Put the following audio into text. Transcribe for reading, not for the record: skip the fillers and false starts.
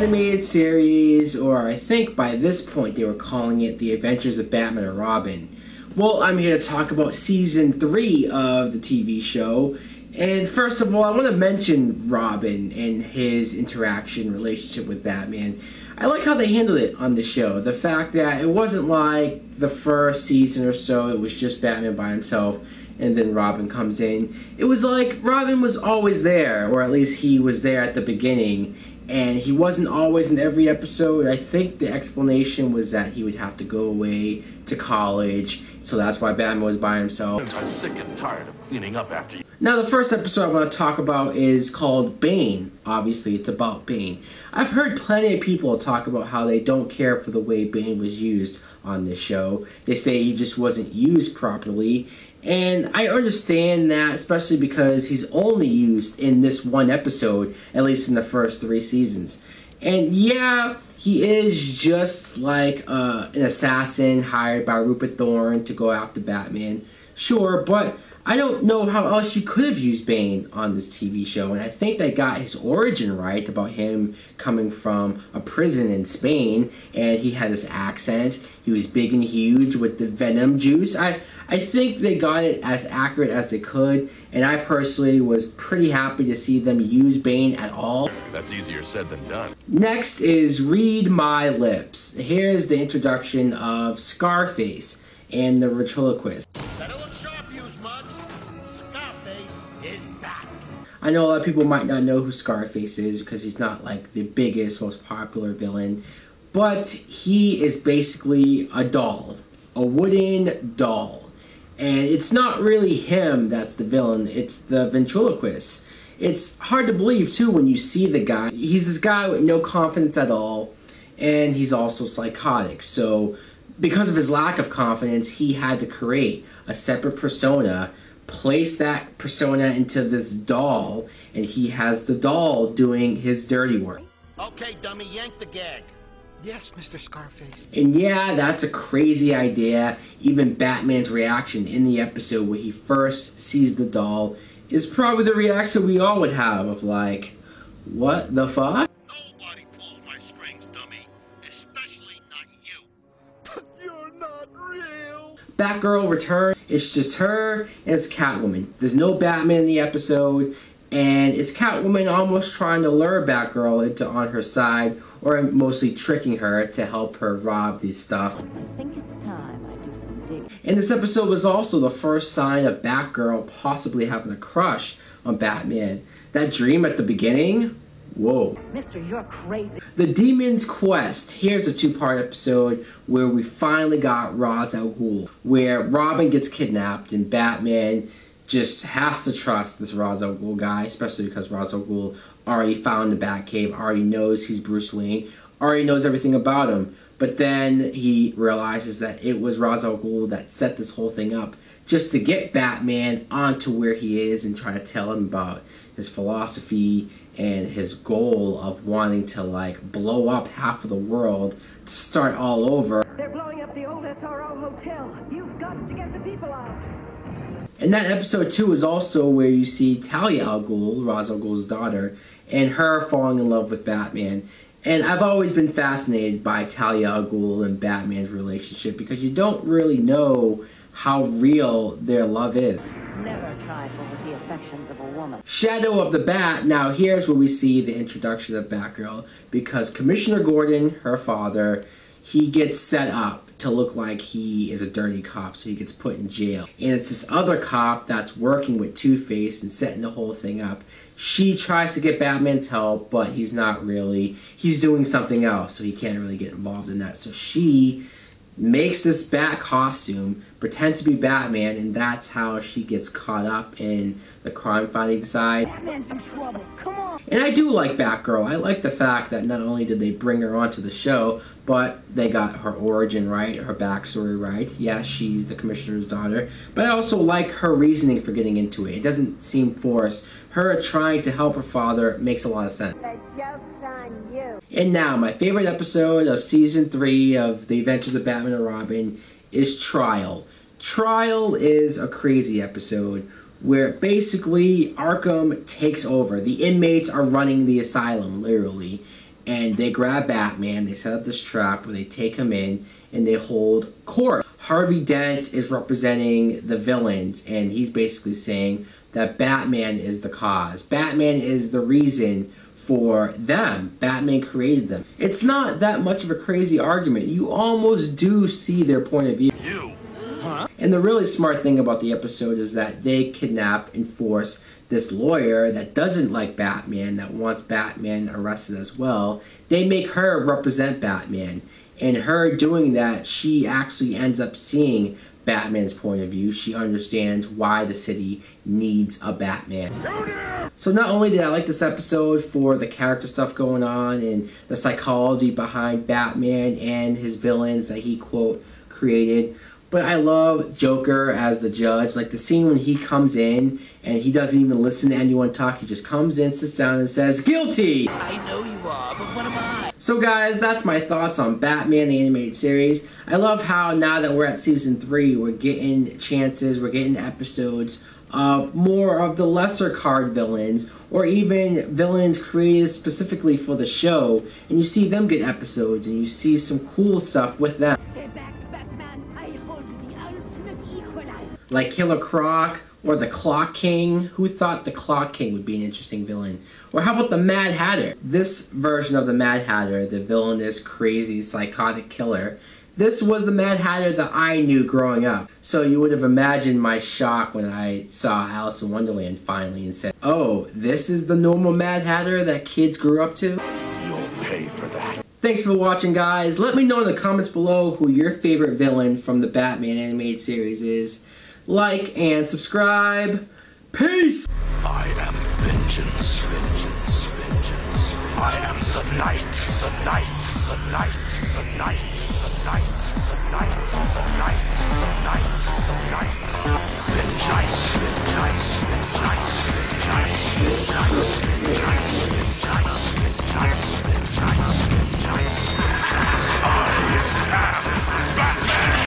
animated series, or I think by this point they were calling it The Adventures of Batman and Robin. Well, I'm here to talk about Season 3 of the TV show. And first of all, I want to mention Robin and his relationship with Batman. I like how they handled it on the show. The fact that it wasn't like the first season or so, it was just Batman by himself, and then Robin comes in. It was like Robin was always there, or at least he was there at the beginning, and he wasn't always in every episode. I think the explanation was that he would have to go away to college, so that's why Batman was by himself. I'm sick and tired of cleaning up after you. Now, the first episode I want to talk about is called Bane. Obviously, it's about Bane. I've heard plenty of people talk about how they don't care for the way Bane was used on this show. They say he just wasn't used properly. And I understand that, especially because he's only used in this one episode, at least in the first 3 seasons. And yeah, he is just like an assassin hired by Rupert Thorne to go after Batman. Sure, but I don't know how else you could have used Bane on this TV show, and I think they got his origin right about him coming from a prison in Spain, and he had this accent. He was big and huge with the venom juice. I think they got it as accurate as they could, and I personally was pretty happy to see them use Bane at all. That's easier said than done. Next is Read My Lips. Here's the introduction of Scarface and the ventriloquist. I know a lot of people might not know who Scarface is because he's not like the biggest, most popular villain, but he is basically a doll, a wooden doll. And it's not really him that's the villain, it's the ventriloquist. It's hard to believe too when you see the guy. He's this guy with no confidence at all, and he's also psychotic. So because of his lack of confidence, he had to create a separate persona, place that persona into this doll, and he has the doll doing his dirty work. Okay, dummy, yank the gag. Yes, Mr. Scarface. And yeah, that's a crazy idea. Even Batman's reaction in the episode where he first sees the doll is probably the reaction we all would have of like, what the fuck? Nobody pulls my strings, dummy. Especially not you. You're not real. Batgirl returns. It's just her and it's Catwoman. There's no Batman in the episode, and it's Catwoman almost trying to lure Batgirl into on her side, or mostly tricking her to help her rob this stuff. I think it's time I do some digging. And this episode was also the first sign of Batgirl possibly having a crush on Batman. That dream at the beginning? Whoa. Mister, you're crazy. The Demon's Quest. Here's a 2-part episode where we finally got Ra's al Ghul, where Robin gets kidnapped and Batman just has to trust this Ra's al Ghul guy, especially because Ra's al Ghul already found the Batcave, already knows he's Bruce Wayne, already knows everything about him. But then he realizes that it was Ra's al Ghul that set this whole thing up just to get Batman onto where he is and try to tell him about his philosophy and his goal of wanting to like blow up half of the world to start all over. They're blowing up the old SRO hotel. You've got to get the people out. And that episode 2 is also where you see Talia al Ghul, Ra's al Ghul's daughter, and her falling in love with Batman. And I've always been fascinated by Talia al Ghul and Batman's relationship because you don't really know how real their love is. Never trifle with the affections of a woman. Shadow of the Bat. Now here's where we see the introduction of Batgirl, because Commissioner Gordon, her father, he gets set up to look like he is a dirty cop, so he gets put in jail. And it's this other cop that's working with Two-Face and setting the whole thing up. She tries to get Batman's help, but he's not really. He's doing something else, so he can't really get involved in that. So she makes this bat costume, pretends to be Batman, and that's how she gets caught up in the crime-fighting side. Batman's in trouble. Come on. And I do like Batgirl. I like the fact that not only did they bring her onto the show, but they got her origin right, her backstory right. Yes, she's the commissioner's daughter, but I also like her reasoning for getting into it. It doesn't seem forced. Her trying to help her father makes a lot of sense. The joke's on you. And now, my favorite episode of Season 3 of The Adventures of Batman and Robin is Trial. Trial is a crazy episode where basically Arkham takes over. The inmates are running the asylum, literally. and they grab Batman. They set up this trap where they take him in and they hold court. Harvey Dent is representing the villains, and he's basically saying that Batman is the cause. Batman is the reason for them. Batman created them. It's not that much of a crazy argument. You almost do see their point of view. And the really smart thing about the episode is that they kidnap and force this lawyer that doesn't like Batman, that wants Batman arrested as well. They make her represent Batman. And her doing that, she actually ends up seeing Batman's point of view. She understands why the city needs a Batman. So not only did I like this episode for the character stuff going on and the psychology behind Batman and his villains that he, quote, created, but I love Joker as the judge. Like the scene when he comes in and he doesn't even listen to anyone talk. He just comes in, sits down, and says, "Guilty!" I know you are, but what am I? So guys, that's my thoughts on Batman the Animated Series. I love how now that we're at Season 3, we're getting chances, we're getting episodes of more of the lesser card villains, or even villains created specifically for the show, and you see them get episodes, and you see some cool stuff with them. Stay back, Batman. I hold the ultimate equalizer. Like Killer Croc, or the Clock King. Who thought the Clock King would be an interesting villain? Or how about the Mad Hatter? This version of the Mad Hatter, the villainous, crazy, psychotic killer, this was the Mad Hatter that I knew growing up. So you would have imagined my shock when I saw Alice in Wonderland finally and said, oh, this is the normal Mad Hatter that kids grew up to? You'll pay for that. Thanks for watching, guys. Let me know in the comments below who your favorite villain from the Batman animated series is. Like and subscribe. Peace! I am vengeance, vengeance, vengeance. I am the night, the night, the night, the night, the night, the night, the night, the night, the night. Vengeance, vengeance.